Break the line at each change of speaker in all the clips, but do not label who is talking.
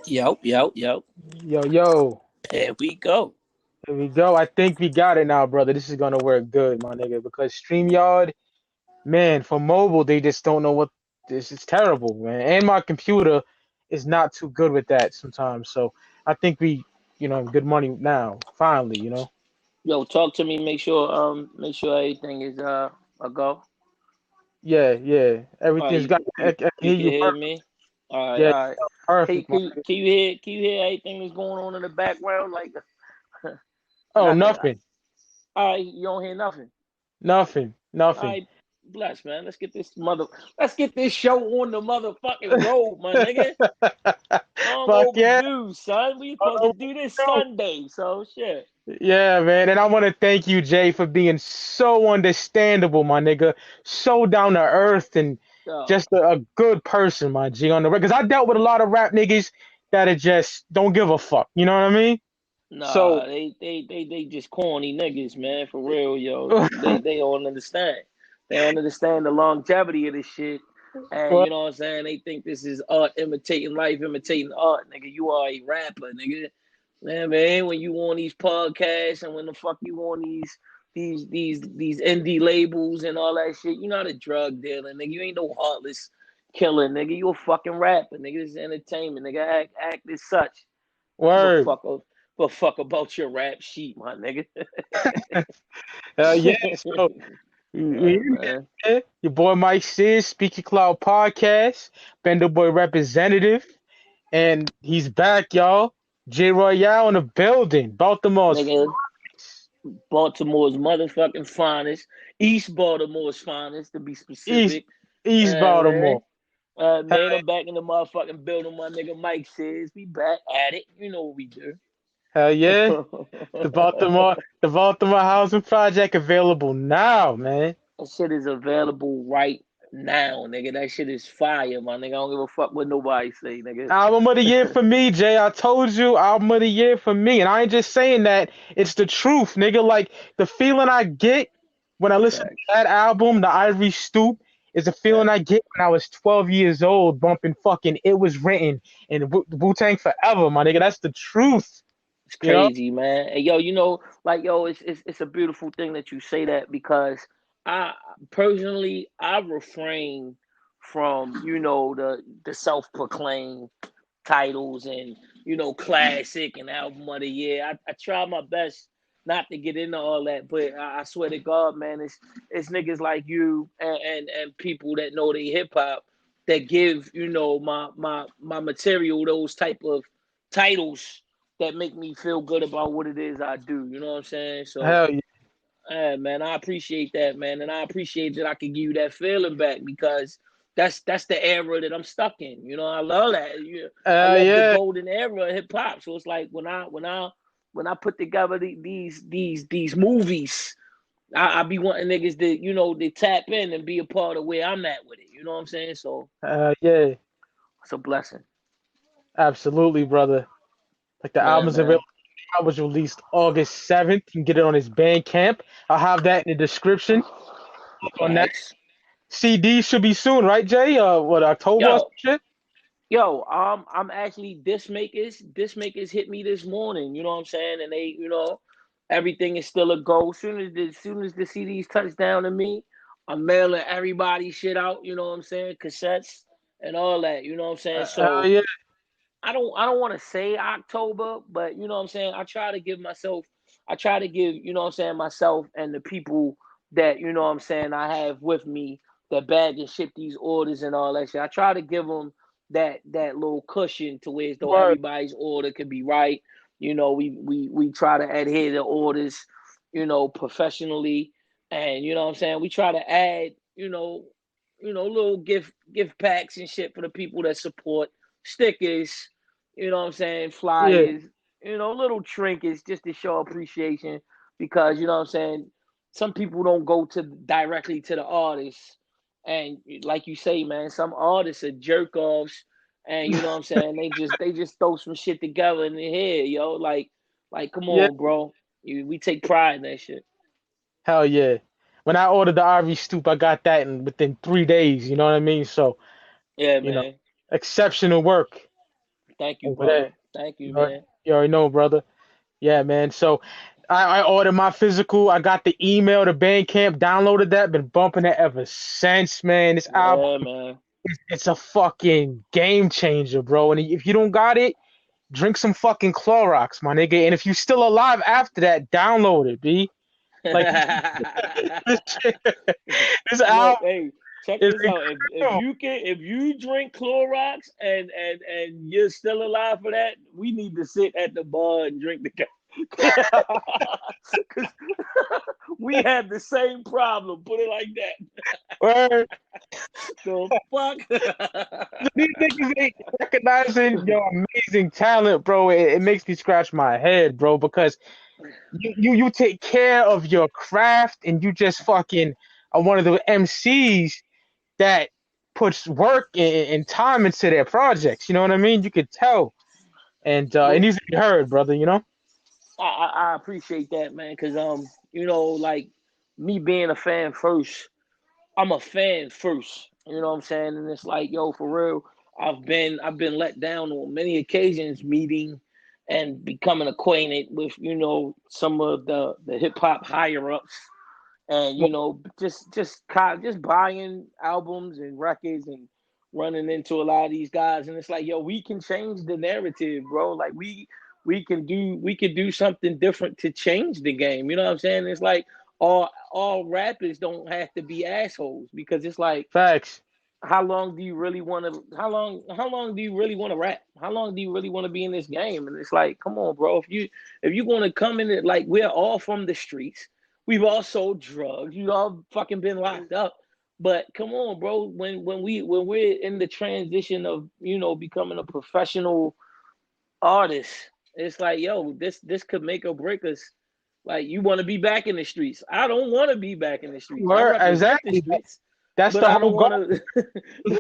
Yo.
Yo.
There we go.
Here we go. I think we got it now, brother. This is gonna work good, my nigga. Because StreamYard, man, for mobile, they just don't know what this is terrible, man. And my computer is not too good with that sometimes. So I think good money now. Finally.
Yo, talk to me. Make sure everything is a go.
Yeah, yeah.
All right,
Everything's got. I can
you
hear
can
you
hear
perfect.
me. All right,
Yeah,
all right. Can
perfect,
can
man.
you can you hear everything that's going on in the background? Like I
Oh,
got the.
nothing,
All right, you don't hear nothing.
nothing,
All
nothing.
right, bless man. Let's get this show on the motherfucking road, my nigga. Long
Fuck yeah.
overdue, son. We supposed to
Oh,
do this
no.
Sunday, so shit.
Yeah, man, and I want to thank you, Jay, for being so understandable, my nigga, so down to earth, and
Yo,
just a good person, my G, on the record. Because I dealt with a lot of rap niggas that are just don't give a fuck. You know what I mean? So,
nah, they just corny niggas, man, for real, yo. They don't understand. They don't understand the longevity of this shit. And
well,
you know what I'm saying? They think this is art imitating life, imitating art, nigga. You are a rapper, nigga. Man, when you on these podcasts and when the fuck you on these indie labels and all that shit, you not a drug dealer, nigga. You ain't no heartless killer, nigga. You a fucking rapper, nigga. This is entertainment, nigga. Act as such. Give a
word.
fuck of give a fuck about your rap sheet, my nigga.
Yeah, so
Yeah, man.
your boy Mike Sis, Speaking Cloud Podcast, Bender Boy representative, and he's back, y'all. J Royale in the building, Baltimore's
Nigga, Baltimore's motherfucking finest. East Baltimore's finest, to be
East
specific.
East Baltimore.
Man. Man, I'm back in the motherfucking building. My nigga Mike says we back at it. You know what we do.
Hell yeah. The Baltimore Housing Project available now, man.
That shit is available right now, nigga. That shit is fire, my nigga. I don't give a fuck what nobody say, nigga.
Album of the year for me, Jay. I told you, album of the year for me. And I ain't just saying that. It's the truth, nigga. Like, the feeling I get when I listen to
Facts.
that album, The Ivory Stoop, is the feeling I
Facts.
get when I was 12 years old bumping fucking It Was Written and Wu-Tang Forever, my nigga. That's the truth,
It's
you know?
crazy, man. And yo, like yo, it's a beautiful thing that you say that because I personally I refrain from the self proclaimed titles and classic and album of the year. I try my best not to get into all that, but I swear to God, man, it's niggas like you and people that know they hip hop that give my material those type of titles that make me feel good about what it is I do. You know what I'm saying? So,
Hell yeah.
man, I appreciate that, man, and I appreciate that I can give you that feeling back because that's the era that I'm stuck in. I love that. I love the
Yeah.
golden era of hip hop. So it's like when I put together these movies, I be wanting niggas to they tap in and be a part of where I'm at with it. You know what I'm saying? So
Yeah.
it's a blessing.
Absolutely, brother. Like the
Yeah,
album's available.
man.
I was released August 7th. You can get it on his Bandcamp. I'll have that in the description. On that
Facts.
CD should be soon, right, Jay? What, October or some
Yo,
shit?
I'm actually disc makers hit me this morning. You know what I'm saying? And they, everything is still a go. Soon as the CDs touch down to me, I'm mailing everybody shit out. You know what I'm saying? Cassettes and all that. You know what I'm saying?
Hell
So
yeah.
I don't want to say October, but you know what I'm saying. I try to give you know what I'm saying myself and the people that you know what I'm saying I have with me that bag and ship these orders and all that shit. I try to give them that little cushion to where as though
Word.
everybody's order could be right. We try to adhere to orders, professionally, and you know what I'm saying. We try to add little gift packs and shit for the people that support stickers, what I'm saying,
Yeah.
flyers, little trinkets just to show appreciation because you know what I'm saying, some people don't go to directly to the artists. And like you say, man, some artists are jerk offs and you know what I'm saying, they just throw some shit together in the head, yo. Like come
Yeah.
on, bro. We take pride in that shit.
Hell yeah. When I ordered the RV Stoop, I got that in within 3 days. You know what I mean? So,
Yeah,
you know,
man.
exceptional work.
Thank you,
over
brother.
there.
Thank you,
You already,
man.
you already know, brother. Yeah, man. So I ordered my physical. I got the email, the Bandcamp, downloaded that, been bumping it ever since, man. This album,
Yeah, man.
it's a fucking game changer, bro. And if you don't got it, drink some fucking Clorox, my nigga. And if you still alive after that, download it, B. Like this, this album
Look, hey, check
is
this out. If
incredible.
you can, if you drink Clorox and you're still alive for that, we need to sit at the bar and drink the. Because we had the same problem. Put it like that.
Word.
The fuck.
These niggas ain't recognizing your amazing talent, bro. It makes me scratch my head, bro, because you take care of your craft and you just fucking are one of the MCs that puts work and time into their projects. You know what I mean? You could tell, and it
Well,
needs to be heard, brother. You know?
I appreciate that, man. Because like me being a fan first. I'm a fan first. You know what I'm saying? And it's like, yo, for real, I've been let down on many occasions meeting and becoming acquainted with, some of the hip hop higher ups and just buying albums and records and running into a lot of these guys and it's like, yo, we can change the narrative, bro. Like we can do something different to change the game. You know what I'm saying? It's like all rappers don't have to be assholes because it's like
Facts.
how long do you really want to rap? How long do you really want to be in this game? And it's like, come on, bro. If you want to come in it, like we're all from the streets. We've all sold drugs. You all fucking been locked up. But come on, bro. When we're in the transition of becoming a professional artist, it's like, yo, this could make or break us. Like you want to be back in the streets. I don't want to be back in the streets. I
Word.
represent the
Exactly.
streets,
That's
but
the
I
whole
don't
goal.
want to.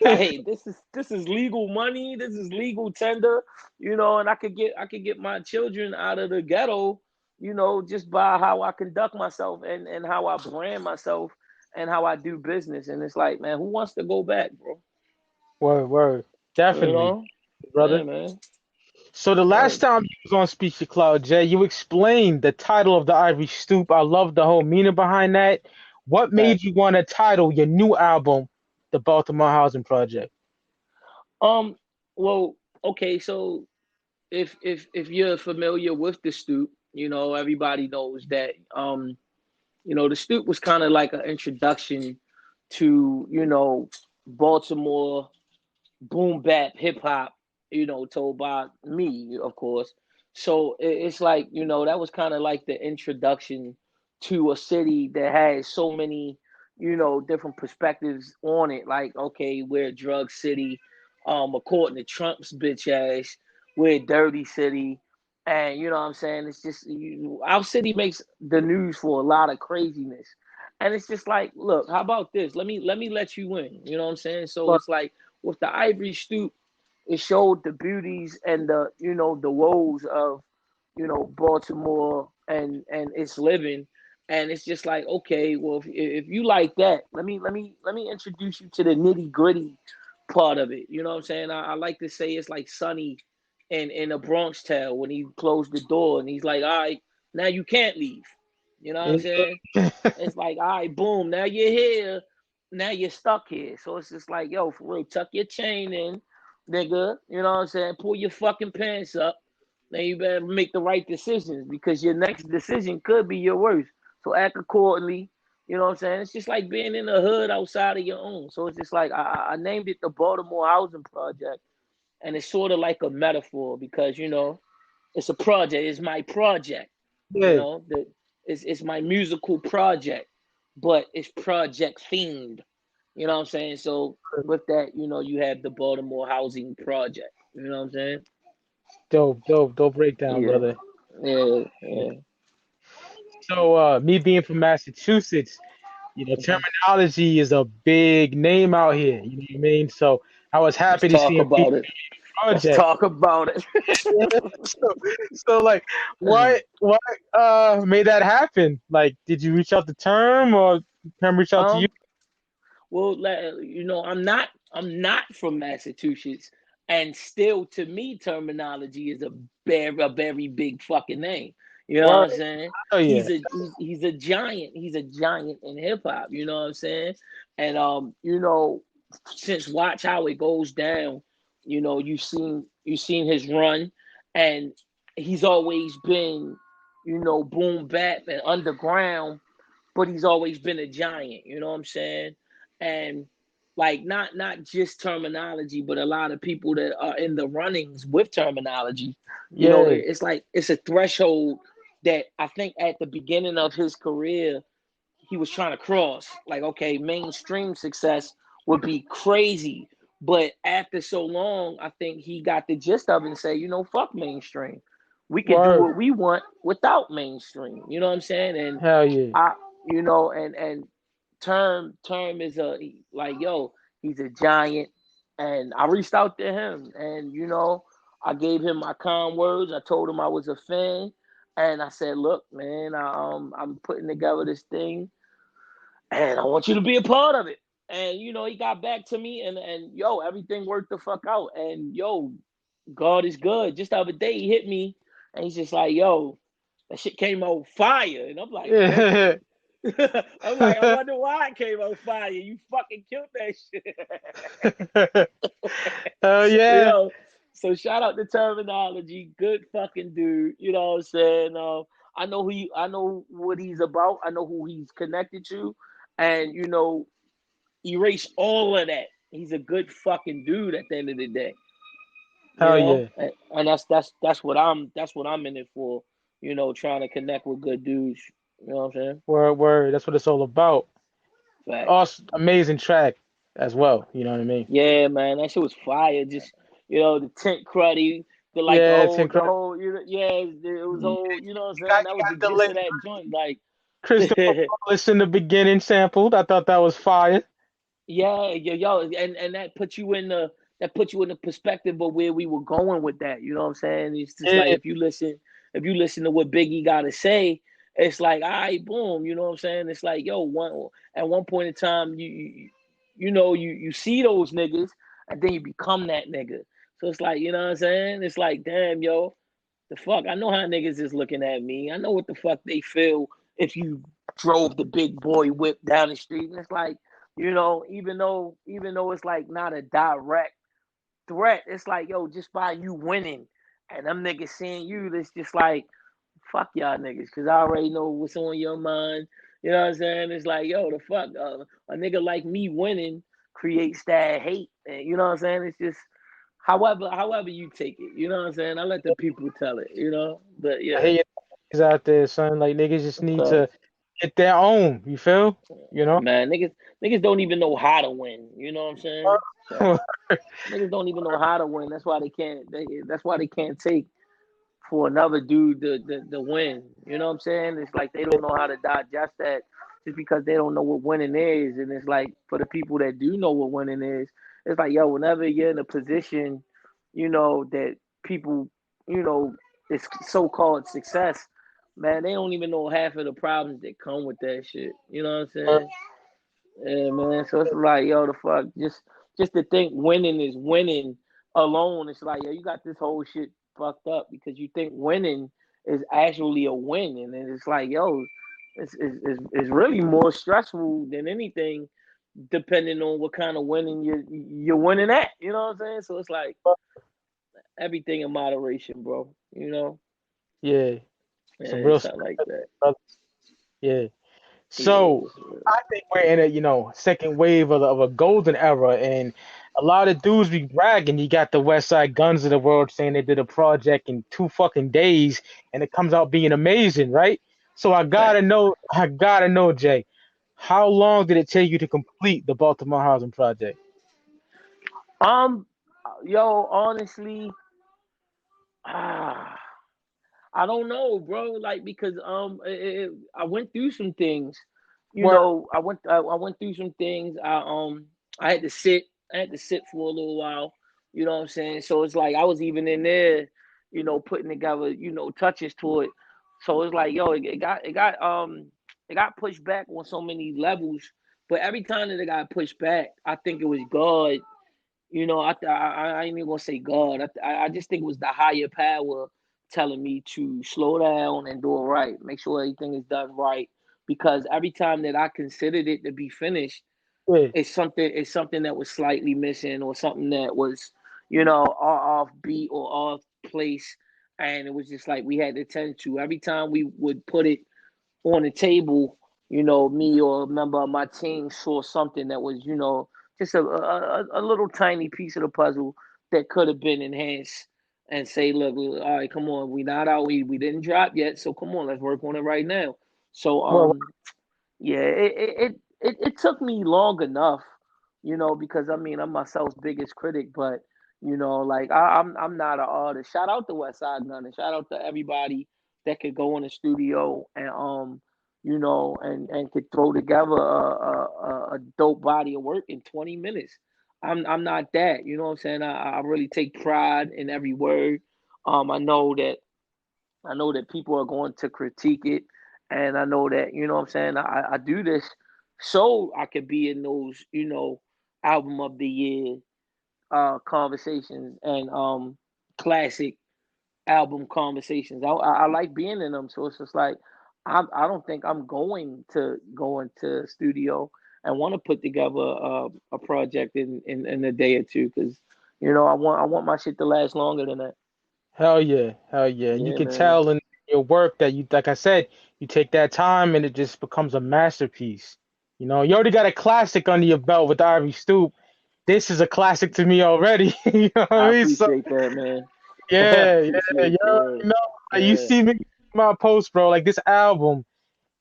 Right. This is legal money. This is legal tender. And I could get my children out of the ghetto. Just by how I conduct myself and how I brand myself and how I do business. And it's like, man, who wants to go back, bro?
Word. Word.
You
Definitely,
know?
brother.
Yeah, man.
So the last
Word.
time you was on Speak Your Cloud, Jay, you explained the title of the Ivory Stoop. I love the whole meaning behind that. What
Fact.
made you want to title your new album, The Baltimore Housing Project?
Um. Well. Okay. So if you're familiar with the stoop, everybody knows that the stoop was kind of like an introduction to Baltimore boom bap hip hop, told by me, of course. So it's like that was kind of like the introduction to a city that has so many different perspectives on it. Like, okay, we're a drug city, according to Trump's bitch ass, we're a dirty city. And you know what I'm saying? It's just our city makes the news for a lot of craziness. And it's just like, look, how about this? Let me let you in. You know what I'm saying? So
Word.
it's like with the Ivory Stoop, it showed the beauties and the woes of Baltimore and its living. And it's just like, okay, well, if you like that, let me introduce you to the nitty gritty part of it. You know what I'm saying? I like to say it's like Sonny in a Bronx Tale when he closed the door and he's like, all right, now you can't leave. You know what I'm saying? It's like, all right, boom, now you're here. Now you're stuck here. So it's just like, yo, for real, tuck your chain in, nigga. You know what I'm saying? Pull your fucking pants up. Now you better make the right decisions because your next decision could be your worst. So act accordingly. You know what I'm saying? It's just like being in the hood outside of your own. So it's just like I named it the Baltimore Housing Project, and it's sort of like a metaphor because it's a project. It's my project. You
Yeah.
know, the it's my musical project, but it's project themed. You know what I'm saying? So with that, you have the Baltimore Housing Project. You know what I'm saying?
Dope, dope, dope breakdown,
Yeah,
brother.
yeah, yeah.
So, me being from Massachusetts, terminology is a big name out here. You know what I mean? So, I was
Let's
happy to see
talk
him feature
about it.
on the
Let's
project.
talk about it.
so, like, what made that happen? Like, did you reach out to Term or Term reach out to you?
um, well, I'm not from Massachusetts. And still, to me, terminology is a very big fucking name. You know what I'm
Word.
saying?
Oh yeah.
He's a giant. He's a giant in hip hop. You know what I'm saying? And you know, since Watch How It Goes Down, you know, you've seen his run, and he's always been, you know, boom bap and underground, but he's always been a giant. You know what I'm saying? And like not just terminology, but a lot of people that are in the runnings with terminology. You know,
Yeah.
it's like it's a threshold that I think at the beginning of his career he was trying to cross. Like, okay, mainstream success would be crazy, but after so long, I think he got the gist of it and say, you know, fuck mainstream. We could do
Word.
what we want without mainstream. You know what I'm saying? And
Hell yeah.
I, you know, and term is a like, yo, he's a giant, and I reached out to him, and you know, I gave him my kind words. I told him I was a fan, and I said, look, man, I'm putting together this thing, and I want you to be a part of it. And you know, he got back to me, and yo, everything worked the fuck out. And yo, God is good. Just the other day, he hit me, and he's just like, yo, that shit came out fire, and I'm like,
Yeah.
damn. I'm like, I wonder why it came out fire. You fucking killed that
Hell
shit. You
yeah.
know. So shout out to terminology. Good fucking dude. You know what I'm saying? I know what he's about. I know who he's connected to. And you know, erase all of that. He's a good fucking dude at the end of the day. You
Hell
know?
yeah.
And that's what I'm in it for. You know, trying to connect with good dudes. You know what I'm saying?
Word, word. That's what it's all about.
Facts.
Awesome, amazing track as well. You know what I mean?
Yeah, man, that shit was fire. Just you know, the tent cruddy,
Yeah, it's
the
incredible.
whole, you know, yeah, it was
You
whole. You know what I'm saying?
got
That
you
was
got
the
the
gist
link
of that joint. Like,
Christopher Wallace in the beginning sampled. I thought that was fire.
yeah, yo, and that put you in the perspective of where we were going with that. You know what I'm saying? It's just like
Yeah,
if you listen to what Biggie got to say, it's like, all right, boom. You know what I'm saying? It's like, yo, at one point in time, you know, you see those niggas, and then you become that nigga. So it's like, you know what I'm saying? It's like, damn, yo, the fuck. I know how niggas is looking at me. I know what the fuck they feel if you drove the big boy whip down the street. And it's like, you know, even though it's like not a direct threat, it's like, yo, just by you winning and them niggas seeing you, it's just like, fuck y'all niggas, because I already know what's on your mind. You know what I'm saying? It's like, yo, the fuck, a nigga like me winning creates that hate. And you know what I'm saying? It's just however you take it. You know what I'm saying? I let the people tell it, you know? But
I
yeah.
hear niggas out there, son. Like niggas just need
So,
to get their own. You feel? You know?
man, niggas don't even know how to win. You know what I'm saying? So niggas don't even know how to win. That's why that's why they can't take for another dude to win. You know what I'm saying? It's like they don't know how to digest that just because they don't know what winning is. And it's like for the people that do know what winning is, it's like, yo, whenever you're in a position, you know, that people, you know, it's so called success, man, they don't even know half of the problems that come with that shit. You know what I'm saying? Yeah, man. So it's like, yo, the fuck, just to think winning is winning alone. It's like, yo, you got this whole shit fucked up because you think winning is actually a win, and then it's like, yo, it's really more stressful than anything, depending on what kind of winning you're winning at. You know what I'm saying? So it's like everything in moderation, bro. You know,
Yeah. Some
and
real
something like
stuff,
that.
brother. Yeah. So
Yeah.
I think we're in a, second wave of a golden era, and a lot of dudes be bragging. You got the West Side Guns of the world saying they did a project in 2 fucking days, and it comes out being amazing, right? So I gotta know, Jay, how long did it take you to complete the Baltimore Housing Project?
Um, yo, honestly, ah. I don't know, bro. Like because I went through some things. You
Where
know, I went through some things. I had to sit. I had to sit for a little while. You know what I'm saying? So it's like I was even in there, you know, putting together, you know, touches to it. So it's like, yo, it got pushed back on so many levels. But every time that it got pushed back, I think it was God I ain't even gonna say God. I just think it was the higher power telling me to slow down and do it right, make sure everything is done right. Because every time that I considered it to be finished,
Yeah.
it's something that was slightly missing or something that was, off beat or off place, and it was just like we had to tend to. Every time we would put it on the table, me or a member of my team saw something that was, just a little tiny piece of the puzzle that could have been enhanced, and say, look, all right, come on, we not out, we didn't drop yet, so come on, let's work on it right now. So
Well,
yeah, it took me long enough, because I mean I'm myself's biggest critic, but like I'm not an artist. Shout out to West Side Gun and shout out to everybody that could go in the studio and and could throw together a dope body of work in 20 minutes. I'm not that, you know what I'm saying? I really take pride in every word. I know that people are going to critique it, and I know that, what I'm saying, I do this so I could be in those, album of the year conversations and classic album conversations. I like being in them, so it's just like I don't think I'm going to go into studio and want to put together a project in a day or two, because I want my shit to last longer than that.
hell yeah, hell yeah. And you
Yeah,
can
man.
tell in your work that you, like I said, you take that time and it just becomes a masterpiece. You already got a classic under your belt with Ivory Stoop. This is a classic to me already. You know what I
I
mean? So
appreciate that, man. I
yeah, yeah,
appreciate
you already
that.
know. Like, you
Yeah.
see me my post, bro. Like this album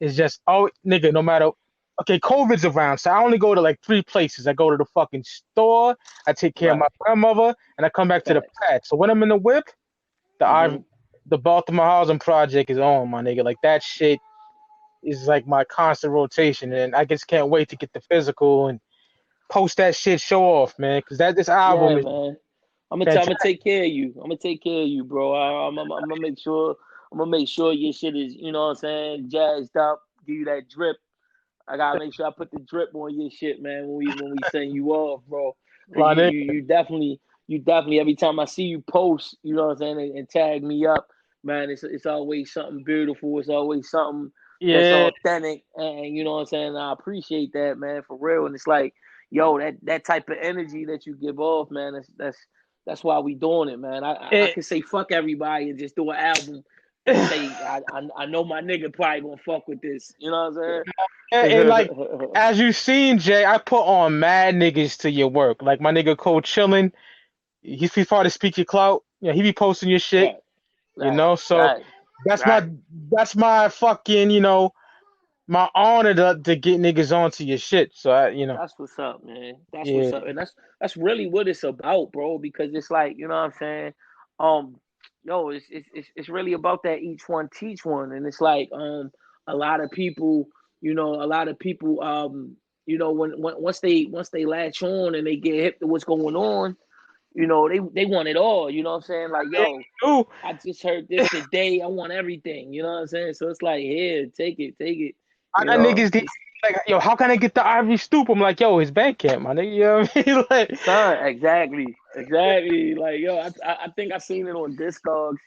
is just oh nigga, no matter okay, COVID's around, so I only go to like three places. I go to the fucking store, I take care of my
Right.
grandmother, and I come back to the
Facts.
pad. So when I'm in the whip, the
Hmm.
I the Baltimore Housing Project is on, my nigga. Like that shit is like my constant rotation, and I just can't wait to get the physical and post that shit, show off, man. Cause that this album
Yeah,
is
man. I'm gonna
fantastic.
take care of you. I'm gonna take care of you, bro. I'm gonna make sure. I'm gonna make sure your shit is, what I'm saying, jazzed up. Give you that drip. I gotta make sure I put the drip on your shit, man. When we send you off, bro. Cause
My nigga,
you definitely every time I see you post, you know what I'm saying, and tag me up, man. It's always something beautiful. It's always something that's
yeah.
authentic, and you know what I'm saying. I appreciate that, man, for real. And it's like, yo, that type of energy that you give off, man. That's why we doing it, man. I
It,
can say fuck everybody and just do an album and say I know my nigga probably gonna fuck with this. You know what I'm
and like
saying?
as you seen, Jay, I put on mad niggas to your work. Like my nigga Cole Chillin, he's far to speak your clout. He be posting your shit.
Right,
You
right,
know, so
right,
that's my
right.
that's my fucking my honor to get niggas onto your shit. So
That's what's up, man. That's
yeah,
what's up, and that's really what it's about, bro. Because it's like, you know what I'm saying. Um, yo, it's really about that each one teach one, and it's like a lot of people, when once they latch on and they get hip to what's going on, they want it all. You know what I'm saying? Like, yo,
ooh,
I just heard this today. I want everything. You know what I'm saying? So it's like, here, take it, take it.
I
You
got
know,
niggas like, yo, how can I get the Ivory Stoop? I'm like, yo, his bank camp, my nigga. You know what I mean? Like,
son, exactly, exactly. Like, yo, I think I seen it on Discogs.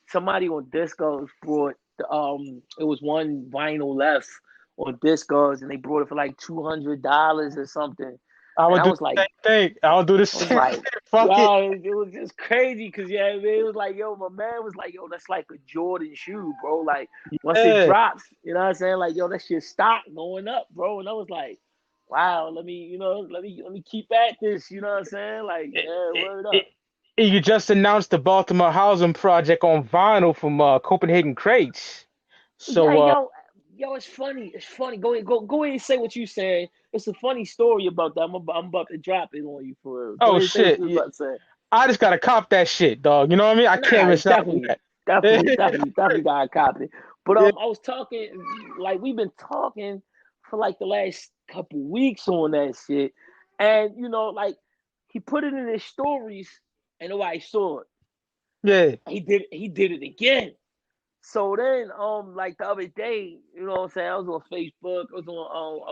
Somebody on Discogs brought it was one vinyl left on Discogs, and they brought it for like $200 or something.
I
And
would
I
do
was
the
like,
same thing. I would do the
I was
same
like,
thing. Fuck it.
yo, it was just crazy because, yeah, it was like, yo, my man was like, yo, that's like a Jordan shoe, bro. Like, once it
Yeah.
drops, you know what I'm saying? Like, yo, that's your stock going up, bro. And I was like, wow, let me keep at this, you know what I'm saying? Like,
It,
yeah,
it,
word
it,
up.
you just announced the Baltimore Housing Project on vinyl from Copenhagen Crates.
Yeah,
So
yo, it's funny. It's funny. Go ahead and say what you saying. It's a funny story about that. I'm about to drop it on you for real. Go
oh
ahead and say what
shit,
you was
yeah,
about to say.
I just gotta cop that shit, dog. You know what I mean? I can't
Nah,
miss out on
definitely,
that.
definitely, definitely, definitely got a copy. But
Yeah,
I was talking, like, we've been talking for like the last couple weeks on that shit, and like, he put it in his stories, and nobody saw it.
yeah,
He did it again. So then, like the other day, you know what I'm saying? I was on Facebook. I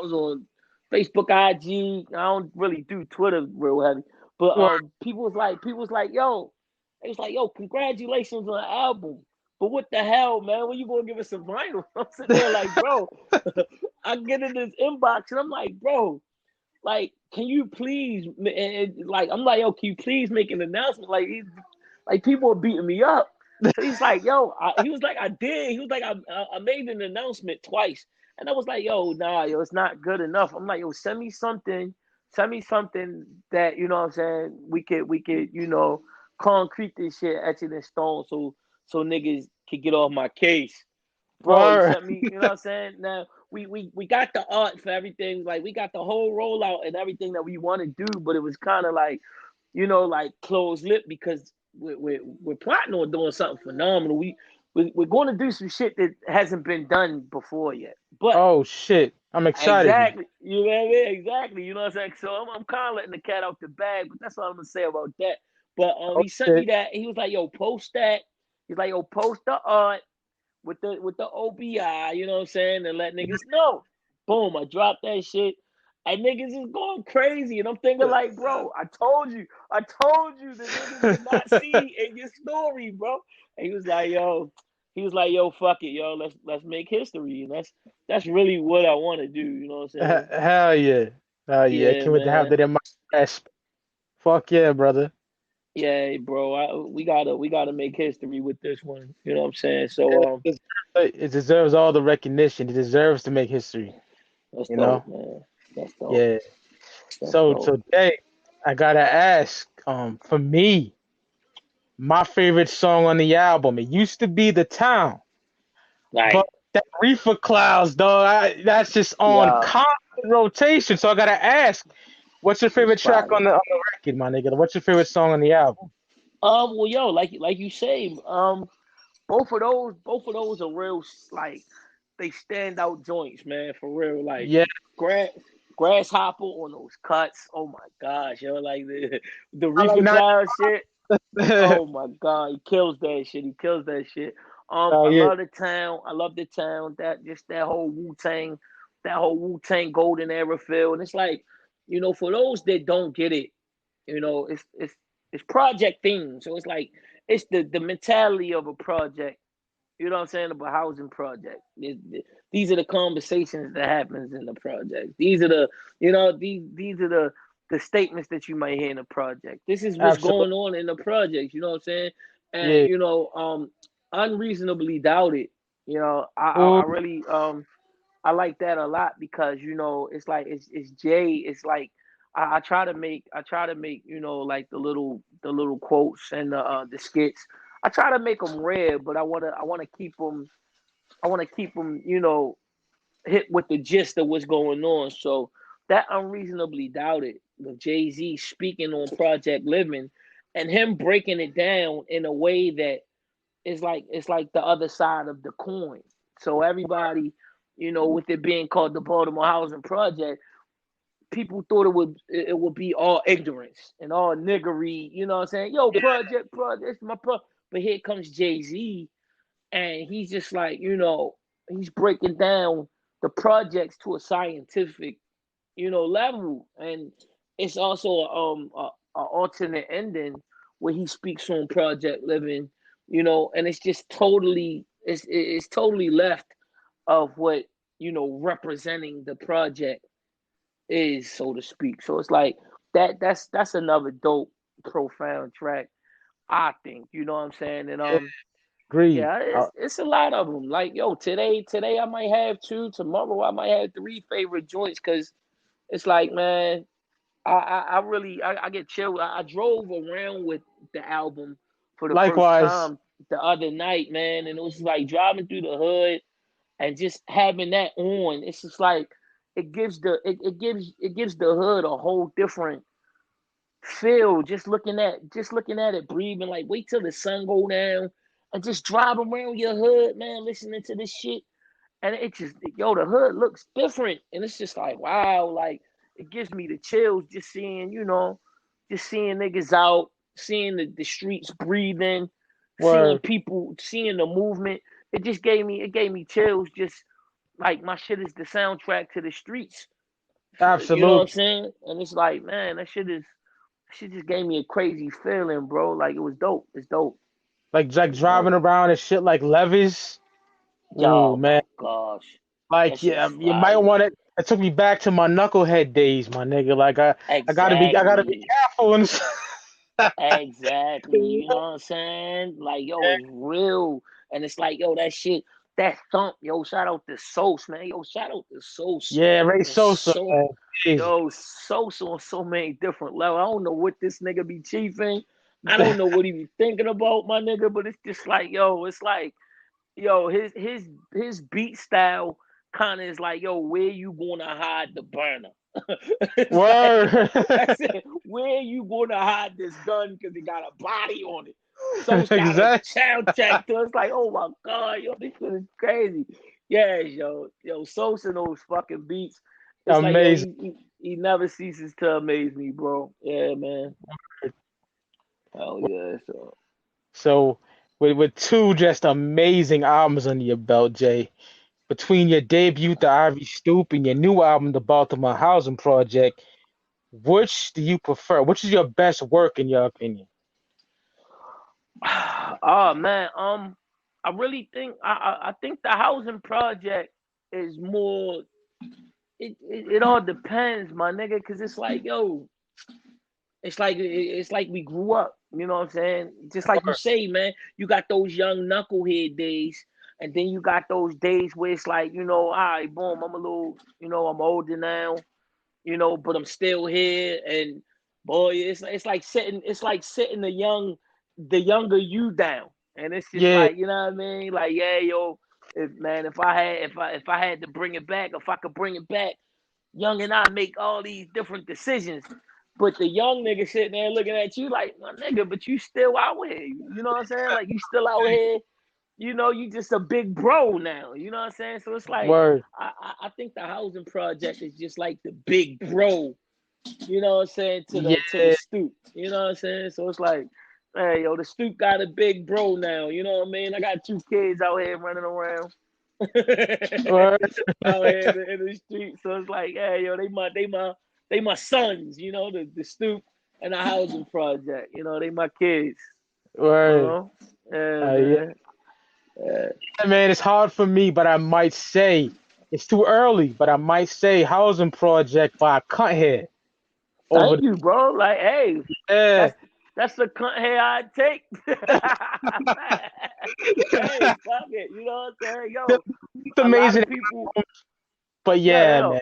was on Facebook, IG. I don't really do Twitter real heavy, But
Word.
people was like, yo, it was like, yo, congratulations on the album. But what the hell, man? When you gonna give us a vinyl? I'm sitting there like, bro, I get in this inbox and I'm like, bro, like, can you please? And like, I'm like, yo, can you please make an announcement? Like people are beating me up. So he's like, yo, he was like, I did. He was like, I made an announcement twice, and I was like, yo, nah, yo, it's not good enough. I'm like, yo, send me something that you know what I'm saying. We could, concrete this shit, etch it in stone, so niggas could get off my case. Bro, he
Word.
sent me, you know what I'm saying? Now we got the art for everything, like we got the whole rollout and everything that we want to do, but it was kind of like, like closed lip because we're plotting on doing something phenomenal. We're going to do some shit that hasn't been done before yet. But
Oh shit. I'm excited now.
exactly, you know what I mean? Exactly, you know what I'm saying? So I'm kind of letting the cat out the bag, but that's all I'm gonna say about that. But
Oh
he sent me
shit.
that. He was like, "Yo, post that." He's like, "Yo, post the art with the OBI, you know what I'm saying, and let niggas know." Boom, I dropped that shit. And niggas is going crazy. And I'm thinking like, bro, I told you the niggas did not see in your story, bro. And he was like, yo, fuck it, yo, let's make history. And that's really what I want to do, you know what I'm saying?
Hell yeah. Hell yeah. I
Yeah,
can't wait to have
man.
that in my grasp. Fuck yeah, brother.
Yeah, bro. We gotta make history with this one. You know what I'm saying? So
It deserves all the recognition. It deserves to make history.
that's
You
dope,
know?
man. That's dope.
Yeah.
That's
So
dope.
today I gotta ask, for me, my favorite song on the album. It used to be The Town, but
Like,
that Reefer Clouds, dog, that's just on
yeah,
constant rotation. So I gotta ask, what's your
it's
favorite track
fire.
on the record, my nigga? What's your favorite song on the album?
Well, yo, like you say, both of those are real, like they stand out joints, man, for real. Like
Yeah,
grass, grasshopper on those cuts. Oh my gosh, yo, like the
I like
Reefer
not.
Cloud shit. Oh my god, he kills that shit. He kills that shit.
Oh
I
yeah,
love the town. I love the town. That whole Wu Tang golden era feel. And it's like, for those that don't get it, it's project theme. So it's like it's the mentality of a project. You know what I'm saying, about housing project. These are the conversations that happens in the project. These are these are the statements that you might hear in the project. This is what's
absolutely.
going on in the project. You know what I'm saying? And
Yeah.
unreasonably doubted. I
Ooh,
really I like that a lot because it's like it's Jay. It's like I try to make like the little quotes and the skits. I try to make them rare, but I want to keep them hit with the gist of what's going on. So that unreasonably doubted with Jay Z speaking on Project Living and him breaking it down in a way that it's like the other side of the coin. So everybody, with it being called the Baltimore Housing Project, people thought it would be all ignorance and all niggery. You know what I'm saying? Yo,
yeah,
project, it's my pro. But here comes Jay Z, and he's just like, he's breaking down the projects to a scientific, level, and it's also a alternate ending where he speaks on Project Living, and it's just totally it's totally left of what representing the project is, so to speak. So it's like that's another dope, profound track, I think. You know what I'm saying? And
yeah. Agreed.
yeah, it's a lot of them. Like, yo, today I might have two. Tomorrow I might have three favorite joints because it's like, man, I really I get chilled. I drove around with the album for the first
Likewise.
time the other night, man, and it was like driving through the hood and just having that on. It's just like it gives the hood a whole different feel. Just looking at it, breathing. Like, wait till the sun go down and just drive around your hood, man, listening to this shit. And it just, yo, the hood looks different, and it's just like, wow, like it gives me the chills just seeing niggas out, seeing the streets breathing, seeing
Word.
people, seeing the movement. It gave me chills. Just like my shit is the soundtrack to the streets. You know what I'm
Absolutely.
saying? And it's like, man, Shit just gave me a crazy feeling, bro. Like it was dope. It's dope.
Like
It's dope.
driving around and shit like Levis. Ooh,
Oh
man.
my gosh. That
Like,
shit's
yeah, you might
fire.
want it. It took me back to my knucklehead days, my nigga. Like, I gotta be
Exactly.
careful and
Exactly. You know what I'm saying? Like, yo, it's real. And it's like, yo, that shit, that thump, yo, shout out to Sauce, man. Yo, shout out to Sauce.
yeah, Ray
And
Sosa,
so,
man. Crazy.
yo, Sauce on so many different levels. I don't know what this nigga be chiefing. I don't know what he be thinking about, my nigga, but it's just like, yo, it's like, yo, his beat style kind of is like, yo, where you gonna hide the burner? It's like
Word.
that's it. Where you gonna hide this gun because it got a body on it? So it's got a
Exactly.
sound check to it's like, oh my god, yo, this shit is crazy. Yeah, yo, Sosa knows fucking beats. It's like, yo,
Amazing.
he never ceases to amaze me, bro. Yeah, man. Hell yeah. So
So, with two just amazing albums under your belt, Jay, between your debut, The Ivy Stoop, and your new album, The Baltimore Housing Project, which do you prefer? Which is your best work in your opinion?
oh man, I really think I think the housing project is more. It all depends, my nigga, because it's like, yo, it's like we grew up. You know what I'm saying? Just like you
Word.
say, man, you got those young knucklehead days, and then you got those days where it's like, all right, boom, I'm a little, I'm older now, but I'm still here, and boy, it's like sitting the younger you down, and it's just
Yeah,
like, you know what I mean? Like, yeah, yo, if I had to bring it back, if I could bring it back, young and I make all these different decisions. But the young nigga sitting there looking at you like, my nigga, but you still out here. You know what I'm saying? Like, you still out here. You just a big bro now. You know what I'm saying? So it's like,
word.
I think the housing project is just like the big bro. You know what I'm saying? To the
Yeah,
stoop. You know what I'm saying? So it's like, hey, yo, the stoop got a big bro now. You know what I mean? I got two kids out here running around.
word.
Out here in the street. So it's like, hey, yo, they my sons, the stoop and the housing project. They my kids. You
Word.
know? Yeah,
Yeah.
man. Yeah.
Yeah, man, it's hard for me, but I might say it's too early. But I might say Housing Project by Cunthead over
Thank
the
you, bro. Like, hey,
yeah.
that's that's the cunt hair I take. Hey, fuck it. You know what I'm saying? Yo,
It's
a lot
amazing.
of people,
But
yo,
yeah, man.
yo,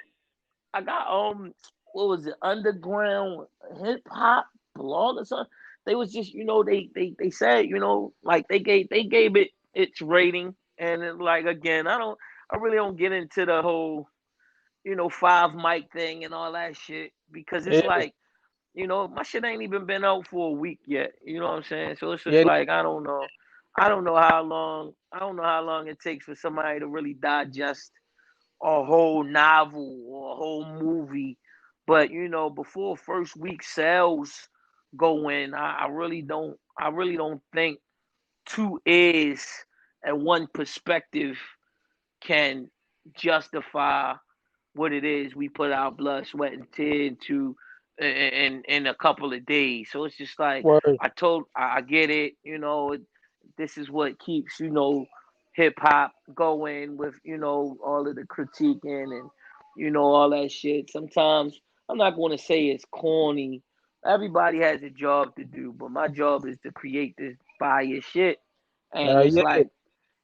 I got what was it, underground hip hop blog or something. They was just, they said, like they gave it its rating, and then, like, again, I really don't get into the whole, five mic thing and all that shit, because it's
Yeah,
like, my shit ain't even been out for a week yet. You know what I'm saying? So it's just
yeah,
like, I don't know. I don't know how long it takes for somebody to really digest a whole novel or a whole movie. But before first week sales go in, I really don't think two ears and one perspective can justify what it is we put our blood, sweat, and tear into in a couple of days. So it's just like,
word.
I get it. This is what keeps hip hop going with all of the critiquing and all that shit. Sometimes I'm not going to say it's corny. Everybody has a job to do, but my job is to create this fire shit, and it's
Yeah,
like,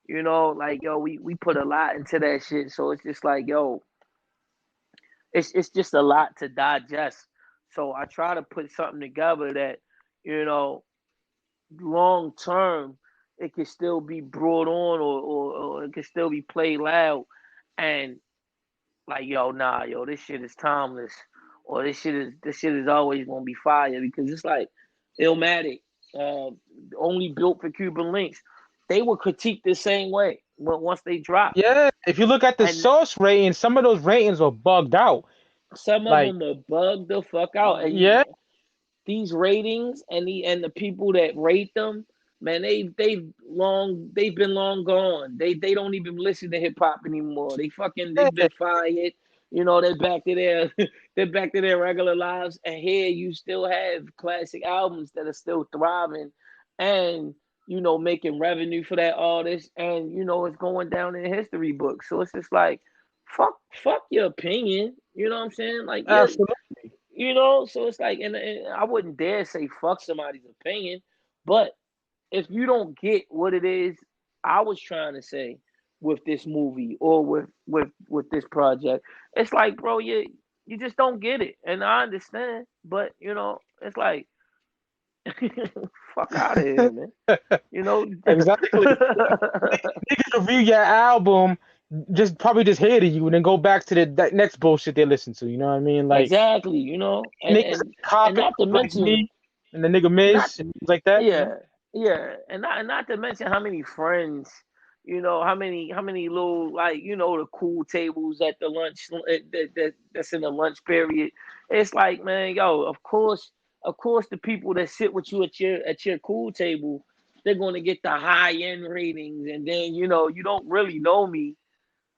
like, yo, we put a lot into that shit. So it's just like, yo, it's just a lot to digest. So I try to put something together that, you know, long term, it can still be brought on, or it can still be played loud, and like, yo, nah, yo, this shit is timeless, or this shit is always gonna be fire, because it's like Illmatic, uh, only built for Cuban links. They were critiqued the same way once they dropped,
yeah. If you look at the
and
source ratings, some of those ratings were bugged out.
some of
Like,
them are bugged the fuck out. And
yeah,
these ratings and the people that rate them, man, they've been long gone. They don't even listen to hip hop anymore. They've been fired. You know, they're back to their they're back to their regular lives, and here you still have classic albums that are still thriving, and making revenue for that artist, and it's going down in the history books. So it's just like, fuck your opinion. You know what I'm saying? Like, yeah,
Absolutely.
So it's like, and I wouldn't dare say fuck somebody's opinion, but if you don't get what it is I was trying to say with this movie or with this project, it's like, bro, you just don't get it, and I understand, but it's like, fuck out of here, man. You know.
Exactly. Niggas review your album, just hated you, and then go back to that next bullshit they listen to. You know what I mean? Like
Exactly, and
niggas
and and
copy
not to
like
mention,
me and the nigga
not
Miz and things like that. You know?
yeah, yeah, and not to mention how many friends, how many little, like, the cool tables at the lunch, that's in the lunch period. It's like, man, yo, of course, the people that sit with you at your cool table, they're going to get the high end ratings, and then you don't really know me.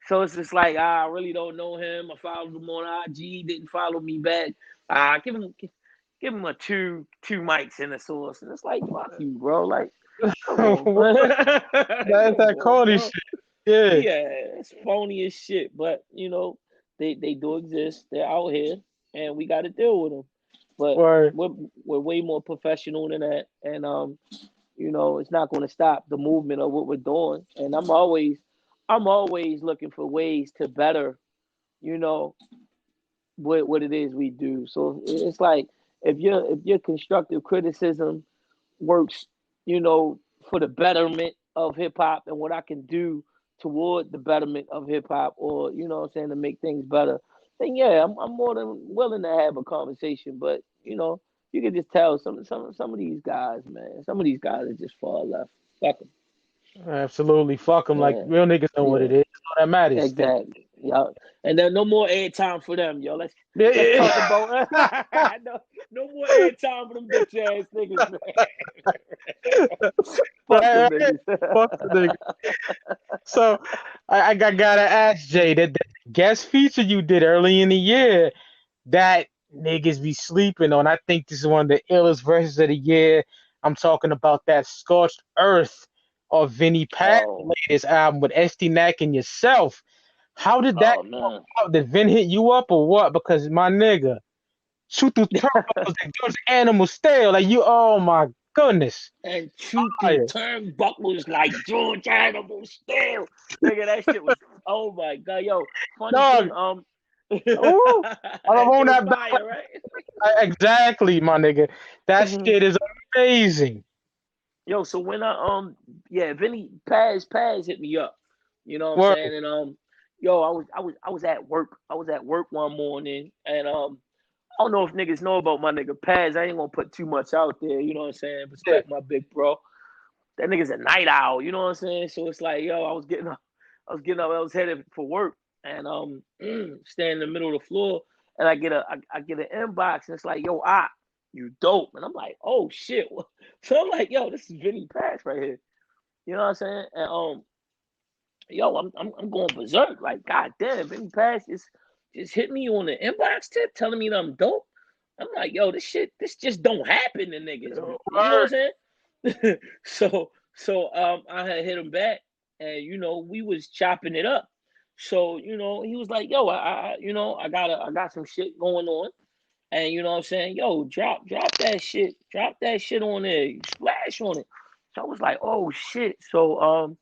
So it's just like, I really don't know him. I followed him on IG, didn't follow me back. Give him a two mics in the source, and it's like, fuck you, bro. Like, come on,
What?
bro.
That's
Come
that
on,
corny
bro.
shit. Yeah.
Yeah, it's phony as shit, but they do exist. They're out here, and we got to deal with them. But
Or
we're way more professional than that, and it's not going to stop the movement of what we're doing. And I'm always looking for ways to better, you know, what it is we do. So it's like, if your constructive criticism works, for the betterment of hip hop and what I can do toward the betterment of hip hop, or what I'm saying, to make things better, then yeah, I'm more than willing to have a conversation. But you can just tell some of these guys, man. Some of these guys are just far left. Fuck 'em.
absolutely fuck them. Like
Yeah,
real niggas know what
yeah.
it is. All that matters. That
Exactly. Yeah. And then no more airtime for them, yo. Let's
yeah,
let's talk
yeah.
about no more airtime for them bitch ass niggas, man. Fuck them
Right, right.
niggas.
Fuck the nigga. So gotta ask Jay that guest feature you did early in the year that niggas be sleeping on. I think this is one of the illest verses of the year. I'm talking about that Scorched Earth of Vinnie Paz
Oh,
latest album with SD Nack and yourself. How did that
oh man.
come out? Did Vin hit you up or what? Because my nigga, shoot through turbos like George Animal style. Like you, oh my goodness.
And shoot through
Fire.
turnbuckles like George Animal steel. Nigga, that shit was, oh my god, yo. Funny thing,
Dog, ooh, I'm
that shit
on
was
that back.
fire, right?
Exactly, my nigga. That shit is amazing.
Yo, so when yeah, Vinny Paz hit me up. You know what I'm
Word.
saying? And yo, I was at work. I was at work one morning, and I don't know if niggas know about my nigga Paz. I ain't gonna put too much out there. You know what I'm saying?
Yeah.
Respect my big bro. That nigga's a night owl. You know what I'm saying? So it's like, yo, I was headed for work, and staying in the middle of the floor, and I get an inbox, and it's like, yo, you dope, and I'm like, oh shit. So I'm like, yo, this is Vinny Paz right here. You know what I'm saying? And yo, I'm going berserk. Like, god damn, Vinny Paz just hit me on the inbox tip telling me that I'm dope. I'm like, yo, this just don't happen to niggas. You know
Word.
what I'm saying? So I had hit him back, and we was chopping it up. So he was like, yo, I got some shit going on, and you know what I'm saying, yo, drop that shit on there, splash on it. So I was like, oh shit. So I'm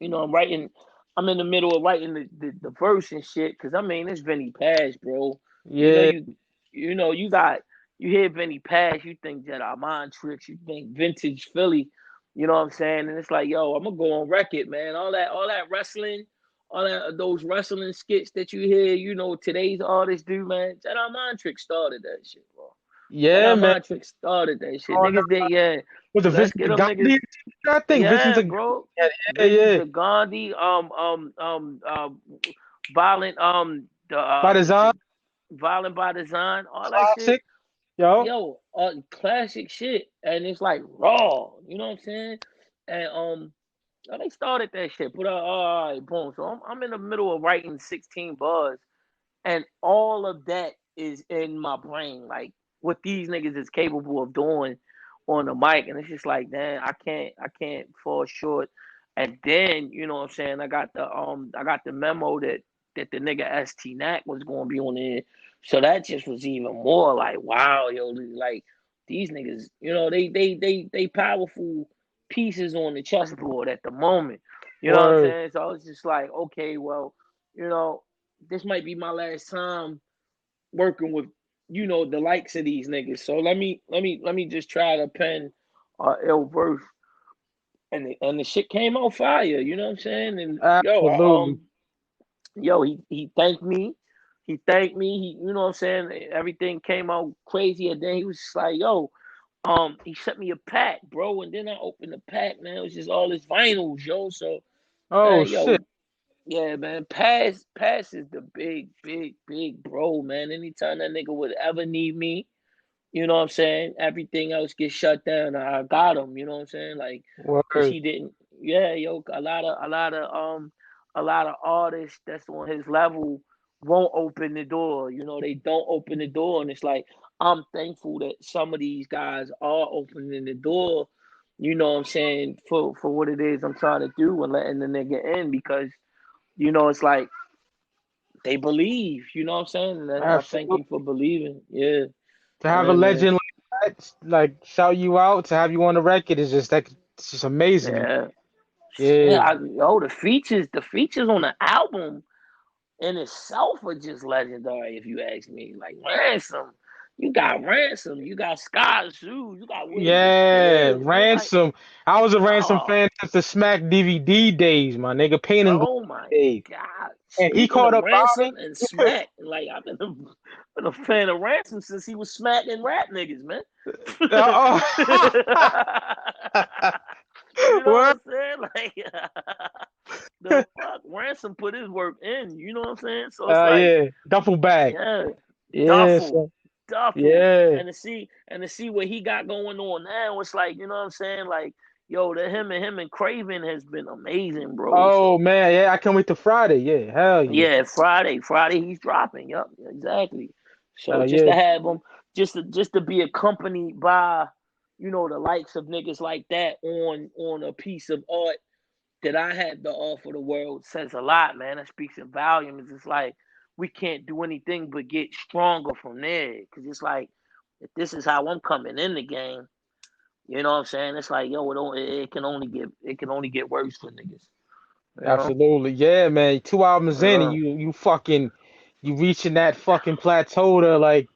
in the middle of writing the verse and shit, because I mean, it's Vinny Paz, bro. You know
Yeah.
you hear Vinny Paz, you think Jedi Mind Tricks, you think vintage Philly. You know what I'm saying? And it's like, yo, I'm gonna go on record, man. All that wrestling, all that those wrestling skits that you hear, today's artists do, man. Jedi Mind Tricks started that shit, bro.
Yeah,
Jedi
man.
Mind Tricks started that shit.
Oh, no.
Niggas did, yeah.
Was it
Let's
Vincent
get
the
them niggas.
Gandhi? I think Vincent
Yeah,
the
bro.
yeah, yeah,
Vincent
yeah.
to Gandhi, violent,
By design,
violent by design, all that shit.
classic. Yo.
Yo, classic shit, and it's like raw. You know what I'm saying? And they started that shit. Put out, all right, boom. So I'm in the middle of writing 16 bars, And all of that is in my brain, like what these niggas is capable of doing on the mic, and it's just like, damn, I can't fall short. And then, you know what I'm saying, I got the memo that the nigga ST was gonna be on there, so that just was even more like, wow, yo, like these niggas, you know, they powerful pieces on the chessboard at the moment. You know what I'm
Word.
saying? So I was just like, okay, well, you know, this might be my last time working with, you know, the likes of these niggas. So let me just try to pen ill verse, and the shit came out fire. You know what I'm saying? And
Absolutely.
he thanked me. He thanked me. He, you know what I'm saying? Everything came out crazy, and then he was just like, yo. He sent me a pack, bro, and then I opened the pack, man. It was just all this vinyls, yo. So,
Oh
man,
shit.
yo, yeah, man. Pass is the big bro, man. Anytime that nigga would ever need me, you know what I'm saying? Everything else gets shut down. I got him, you know what I'm saying? Like, cause
Word.
he didn't. Yeah, yo, a lot of artists that's on his level won't open the door. You know, they don't open the door, and it's like I'm thankful that some of these guys are opening the door. You know what I'm saying, for what it is I'm trying to do and letting the nigga in, because you know it's like they believe. You know what I'm saying? And I thank them for
Absolutely.
believing. Yeah,
To have a
yeah, man.
legend like that, like shout you out, to have you on the record is just like it's just amazing to me.
Yeah.
Yeah.
Yeah, the features on the album in itself are just legendary. If you ask me, like Ransom, you got Sky Zoo, you got Willie the
Yeah.
Kid, man. Like,
Ransom. I was a Ransom
oh,
fan since the Smack DVD days, my nigga. Pain and
oh
Glory
my
days.
God!
And he
Speaking
caught
of
up
Ransom and
Bobby.
Smack, like been a fan of Ransom since he was smacking rap niggas, man.
Oh.
You know
What?
what I'm saying? Like, the fuck, Ransom put his work in. You know what I'm saying? So it's like,
Yeah. Duffel bag.
yeah,
Yeah,
duffel,
so
duffel,
yeah.
and to see what he got going on now, it's like, you know what I'm saying? Like, yo, the him and Craven has been amazing, bro.
Oh
So
man, yeah, I can't wait to Friday. Yeah, hell yeah.
yeah, Friday he's dropping. Yup, exactly. So just
Yeah,
to have him, just to be accompanied by, you know, the likes of niggas like that on a piece of art that I had to offer the world says a lot, man. That speaks in volumes. It's like we can't do anything but get stronger from there. Cause it's like, if this is how I'm coming in the game, you know what I'm saying? It's like, yo, it can only get worse for niggas. You know?
absolutely. Yeah, man. 2 albums in and
Uh,
you fucking you reaching that fucking plateau to like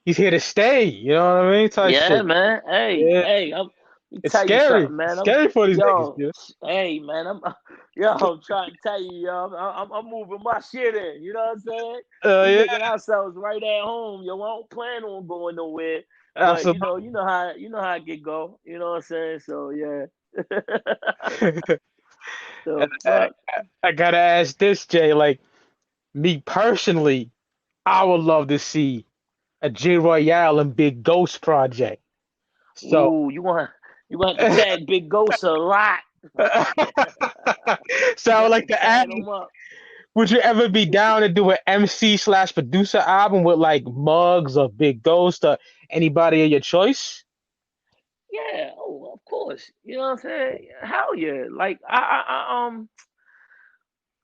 he's here to stay. You know what I mean? Type
yeah,
shit.
man. Hey,
Yeah,
hey, let me
it's
tell you
scary.
something,
It's
man.
scary for these niggas,
Yo,
dude.
hey, man, I'm trying to tell you, yo, I'm moving my shit in. You know what I'm saying? We
Yeah,
making ourselves right at home, yo. I don't plan on going nowhere, but
absolutely.
you know how it get go. You know what I'm saying? So yeah,
And
the
I,
fuck.
I gotta ask this, Jay. Like me personally, I would love to see a J Royale and Big Ghost project. So
Ooh, you gonna have to tag Big Ghost a lot.
so
You
I would
got
like
to
to ask,
tag him up.
would you ever be down to do an MC/producer album with like Muggs or Big Ghost or anybody of your choice?
Yeah, oh, of course. You know what I'm saying? Hell yeah. Like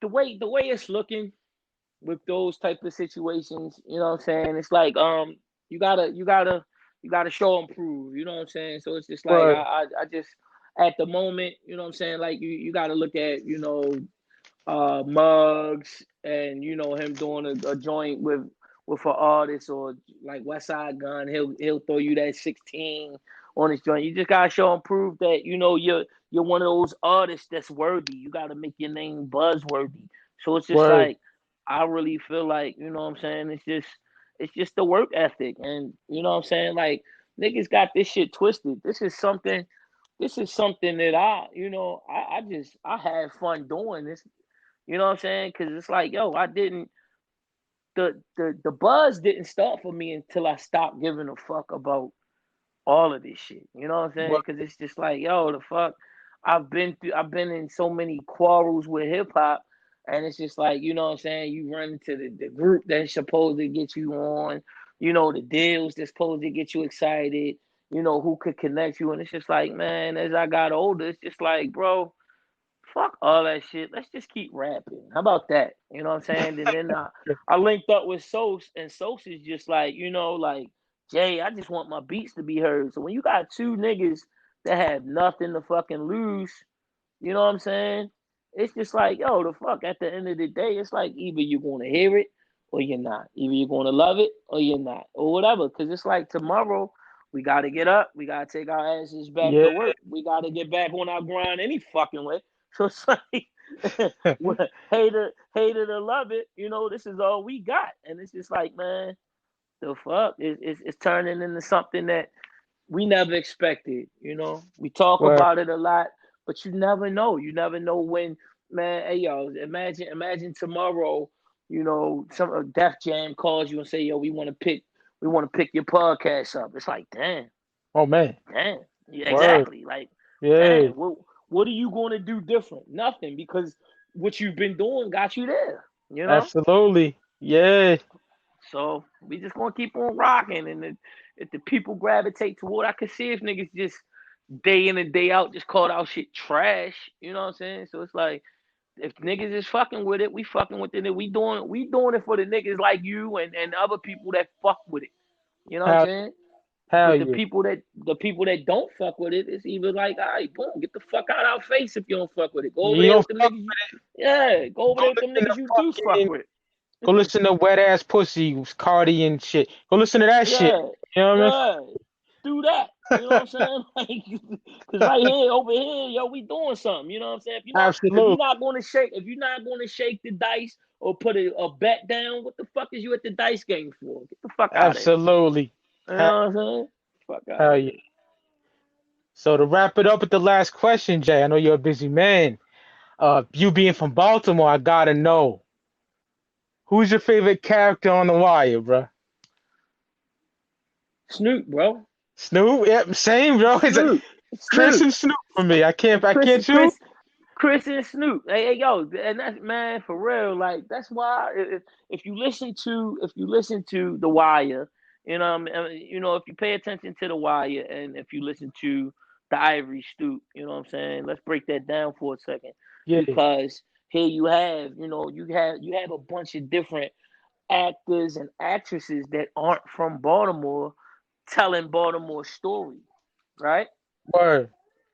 the way it's looking with those type of situations, you know what I'm saying? It's like you gotta show and prove, you know what I'm saying? So it's just like
Right,
I just at the moment, you know what I'm saying, like you gotta look at, Muggs, and him doing a joint with an artist, or like West Side Gun. He'll throw you that 16 on his joint. You just gotta show and prove that you're one of those artists that's worthy. You gotta make your name buzzworthy. So it's just
right,
like, I really feel like, you know what I'm saying, it's just the work ethic, and you know what I'm saying, like, niggas got this shit twisted. This is something that I had fun doing this. You know what I'm saying? Because it's like, yo, I didn't the buzz didn't start for me until I stopped giving a fuck about all of this shit. You know what I'm saying?
right,
Because it's just like, yo, the fuck, I've been in so many quarrels with hip hop, And it's just like, you know what I'm saying, you run into the group that's supposed to get you on, the deals that's supposed to get you excited, who could connect you. And it's just like, man, as I got older, it's just like, bro, fuck all that shit. Let's just keep rapping. How about that? You know what I'm saying? And then I linked up with Sos, and Sos is just like, like, Jay, I just want my beats to be heard. So when you got two niggas that have nothing to fucking lose, you know what I'm saying? It's just like, yo, the fuck, at the end of the day, it's like either you're going to hear it or you're not. Either you're going to love it or you're not, or whatever. Because it's like tomorrow, we got to get up. We got to take our asses back
Yeah.
to work. We got to get back on our grind any fucking way. So it's like, hate it or love it, this is all we got. And it's just like, man, the fuck? It's turning into something that we never expected. We talk
Word.
about it a lot, but you never know. You never know when, man. Hey, yo, imagine tomorrow. Some Def Jam calls you and say, yo, we want to pick your podcast up. It's like, damn,
Oh man.
damn, yeah,
Word.
exactly. Like,
Yeah.
damn, what are you going to do different? Nothing, because what you've been doing got you there. You know.
Absolutely. Yeah.
So we just gonna keep on rocking, and if the people gravitate toward, I can see if niggas just day in and day out just called our shit trash. You know what I'm saying? So it's like, if niggas is fucking with it, we fucking with it. And we doing it for the niggas like you and other people that fuck with it. You know what I'm
Hell,
saying?
hell
But
yeah.
the people that don't fuck with it, it's either like, all right, boom, get the fuck out of our face if you don't fuck with it. Go over
You
there
don't
with them
fuck.
niggas. Yeah, go over
Go
there with them
listen to
niggas you do fuck
fucking.
with.
Go listen to wet ass pussy, Cardi and shit. Go listen to that shit.
Yeah,
You know what I mean?
yeah. Do that. You know what I'm saying? Like, cause right here, over here, yo, we doing something. You know what I'm saying? If you're not, if you're
Absolutely.
not going to shake, if you're not going to shake the dice or put a bet down, what the fuck is you at the dice game for? Get the fuck out of here.
Absolutely.
You
Hell,
know what I'm saying? Fuck out
hell
of
yeah.
here.
So to wrap it up with the last question, Jay, I know you're a busy man. You being from Baltimore, I gotta know who's your favorite character on The Wire, bro?
Snoop, bro.
Snoop? Yep, same, bro. It's like
Snoop.
Chris
Snoop.
and Snoop for me. I
Chris,
can't choose.
Chris, Chris and Snoop. Hey, yo, and that's, man, for real. Like, that's why if you listen to The Wire, if you pay attention to The Wire, and if you listen to the Ivory Stoop, you know what I'm saying. Let's break that down for a second,
Yeah,
because here you have a bunch of different actors and actresses that aren't from Baltimore telling Baltimore story, right?
word.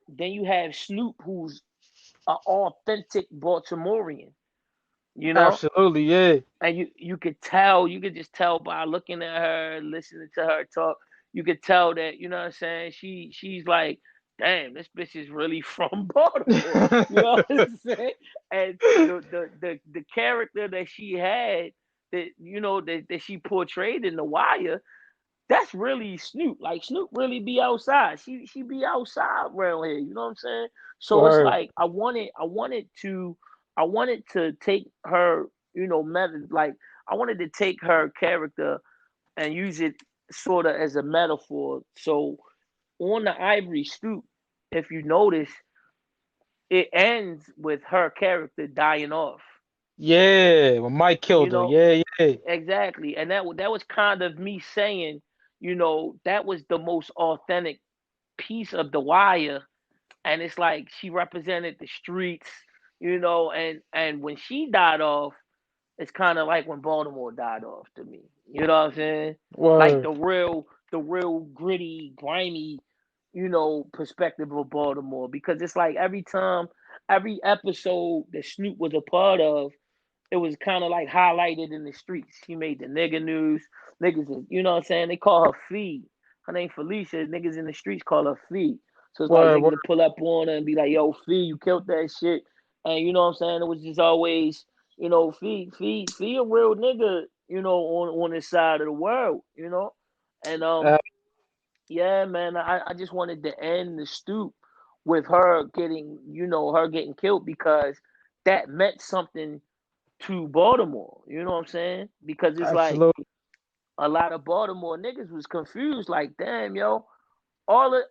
Then you have Snoop, who's an authentic Baltimorean, you know,
Absolutely, yeah.
and you could just tell by looking at her, listening to her talk, you could tell that, you know what I'm saying, she's like, damn, this bitch is really from Baltimore, you know what I'm saying, and the character that she had, that she portrayed in The Wire, that's really Snoop. Like, Snoop really be outside. She be outside around here. You know what I'm saying? So it's
Word.
like, I wanted to take her, method, like, I wanted to take her character and use it sort of as a metaphor. So on the Ivory Stoop, if you notice, it ends with her character dying off.
Yeah, when Mike
You
killed her.
know,
Yeah, yeah.
exactly. And that was kind of me saying, that was the most authentic piece of The Wire, and it's like she represented the streets, and when she died off, it's kind of like when Baltimore died off to me. You know what I'm saying? Like
Word.
the real gritty, grimy, perspective of Baltimore, because it's like every episode that Snoop was a part of, it was kind of like highlighted in the streets. She made the nigga news. Niggas, you know what I'm saying? They call her Fee. Her name Felicia. Niggas in the streets call her Fee. So it's like
Word.
niggas
Word.
would pull up on her and be like, yo, Fee, you killed that shit. And you know what I'm saying? It was just always, Fee a real nigga, on this side of the world. And
Uh,
yeah, man, I just wanted to end the Stoop with her getting killed, because that meant something to Baltimore. You know what I'm saying? Because it's like
absolutely.
a lot of Baltimore niggas was confused. Like, damn, yo, all of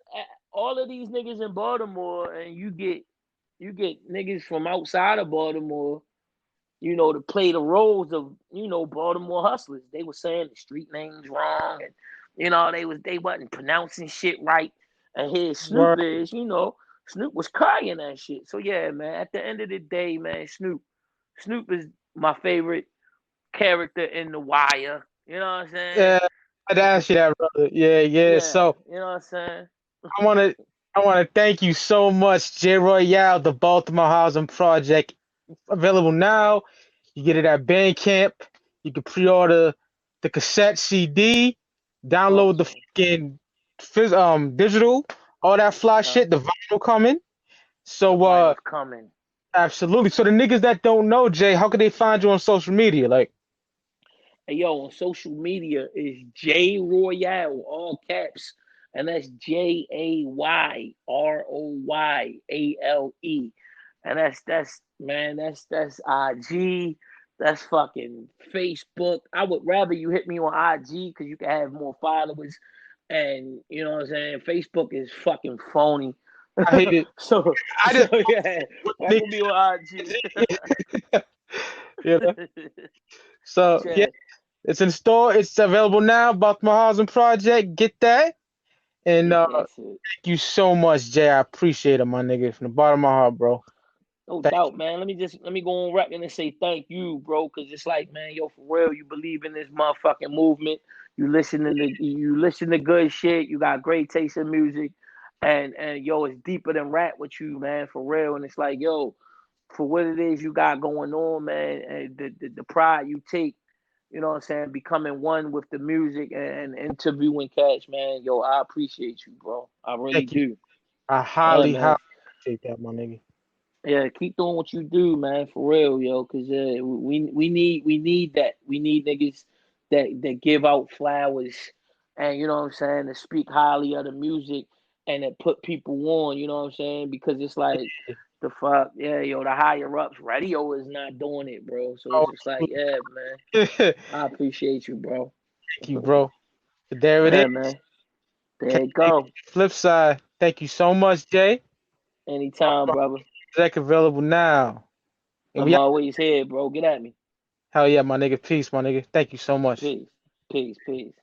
all of these niggas in Baltimore, and you get niggas from outside of Baltimore, to play the roles of, Baltimore hustlers. They were saying the street names wrong, and they wasn't pronouncing shit right. And here Snoop
Word.
is, Snoop was crying that shit. So yeah, man. At the end of the day, man, Snoop is my favorite character in The Wire. You know what I'm saying?
Yeah, I'd ask you that, brother. Yeah, yeah.
Yeah,
So
you know what I'm saying?
I wanna I wanna thank you so much, J Royale, the Baltimore Housing Project. Available now. You get it at Bandcamp. You can pre-order the cassette CD, download the
Okay.
fucking digital, all that fly
Uh,
shit, the vinyl coming.
the
So
vinyl's coming.
absolutely. So the niggas that don't know, Jay, how can they find you on social media? Like,
Hey, yo, on social media is J Royale, all caps, and that's JAYROYALE, and that's man, that's IG, that's fucking Facebook. I would rather you hit me on IG because you can have more followers, and you know what I'm saying. Facebook is fucking phony,
I hate it.
so
I
so
just
yeah,
niggas,
fuck with me on IG.
you know. So yeah,
Yeah,
it's in store. It's available now. Baltimore Housing Project. Get that. And
get
thank
that shit.
you so much, Jay. I appreciate it, my nigga, from the bottom of my heart, bro.
No
Thank
doubt, man. Let me go on record and say thank you, bro. Cause it's like, man, yo, for real, you believe in this motherfucking movement. You listen to good shit. You got great taste in music, and yo, it's deeper than rap with you, man, for real. And it's like, yo, for what it is you got going on, man, and the pride you take, you know what I'm saying, becoming one with the music and interviewing cats, man. Yo, I appreciate you, bro. I really
thank you.
do.
I
Yeah,
highly,
man.
highly appreciate that, my nigga.
Yeah, keep doing what you do, man, for real, yo. Cause we need that. We need niggas that give out flowers, and you know what I'm saying, to speak highly of the music and that put people on. You know what I'm saying? Because it's like the fuck, yeah, yo, the higher ups, radio is not doing it, bro. So
Oh,
it's just like, yeah, man,
thank
I appreciate you, bro.
you, bro. So there it is.
Yeah, man. There you
Continue
go.
flip side. Thank you so much, Jay.
Anytime, brother.
Deck available now. And
I'm
we out.
always here, bro. Get at me.
Hell yeah, my nigga. Peace, my nigga. Thank you so much.
Peace, peace, peace.